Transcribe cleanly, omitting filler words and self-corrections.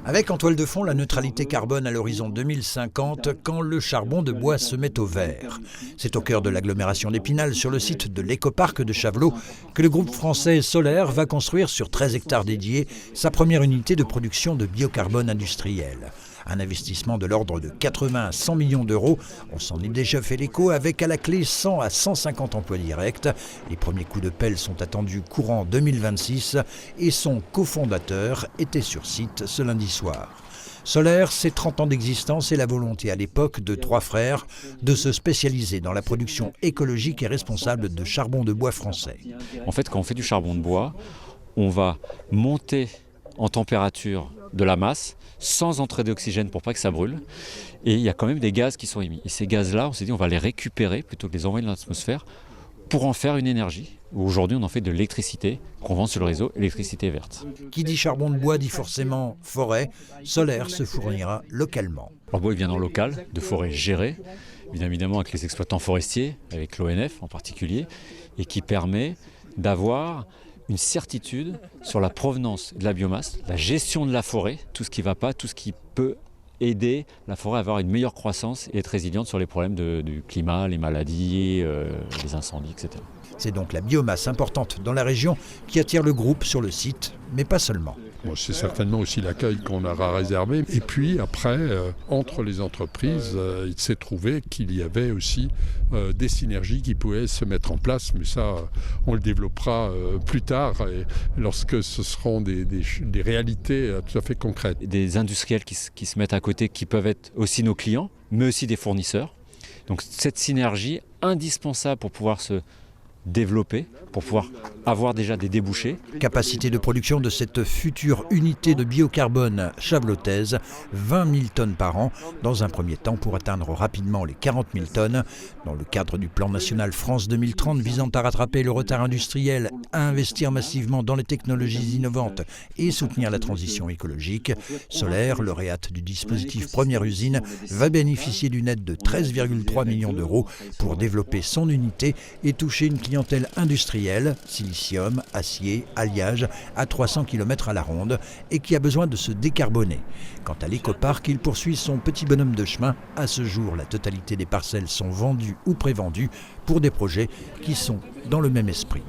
Avec en toile de fond la neutralité carbone à l'horizon 2050, quand le charbon de bois se met au vert. C'est au cœur de l'agglomération d'Épinal, sur le site de l'écoparc de Chavelot, que le groupe français Solaire va construire sur 13 hectares dédiés sa première unité de production de biocarbone industriel. Un investissement de l'ordre de 80 à 100 millions d'euros. On s'en est déjà fait l'écho avec à la clé 100 à 150 emplois directs. Les premiers coups de pelle sont attendus courant 2026 et son cofondateur était sur site ce lundi soir. Solaire, c'est 30 ans d'existence et la volonté à l'époque de trois frères de se spécialiser dans la production écologique et responsable de charbon de bois français. En fait, quand on fait du charbon de bois, on va monter en température de la masse sans entrée d'oxygène pour pas que ça brûle. Et il y a quand même des gaz qui sont émis. Et ces gaz-là, on s'est dit on va les récupérer plutôt que de les envoyer dans l'atmosphère pour en faire une énergie. Aujourd'hui, on en fait de l'électricité qu'on vend sur le réseau, électricité verte. Qui dit charbon de bois dit forcément forêt. Solaire se fournira localement. Le bois vient en local, de forêts gérées, bien évidemment avec les exploitants forestiers, avec l'ONF en particulier, et qui permet d'avoir une certitude sur la provenance de la biomasse, la gestion de la forêt, tout ce qui ne va pas, tout ce qui peut aider la forêt à avoir une meilleure croissance et être résiliente sur les problèmes du climat, les maladies, les incendies, etc. C'est donc la biomasse importante dans la région qui attire le groupe sur le site, mais pas seulement. Bon, c'est certainement aussi l'accueil qu'on aura réservé. Et puis après, entre les entreprises, il s'est trouvé qu'il y avait aussi des synergies qui pouvaient se mettre en place. Mais ça, on le développera plus tard, et lorsque ce seront des réalités tout à fait concrètes. Des industriels qui se mettent à côté, qui peuvent être aussi nos clients, mais aussi des fournisseurs. Donc cette synergie indispensable pour pouvoir se développer, pour pouvoir avoir déjà des débouchés. Capacité de production de cette future unité de biocarbone chavelotaise, 20 000 tonnes par an, dans un premier temps pour atteindre rapidement les 40 000 tonnes. Dans le cadre du plan national France 2030 visant à rattraper le retard industriel, à investir massivement dans les technologies innovantes et soutenir la transition écologique, Solaire, lauréate du dispositif Première Usine, va bénéficier d'une aide de 13,3 millions d'euros pour développer son unité et toucher une clientèle industrielle, silicium, acier, alliage, à 300 km à la ronde et qui a besoin de se décarboner. Quant à l'écoparc, il poursuit son petit bonhomme de chemin. À ce jour, la totalité des parcelles sont vendues ou prévendues pour des projets qui sont dans le même esprit.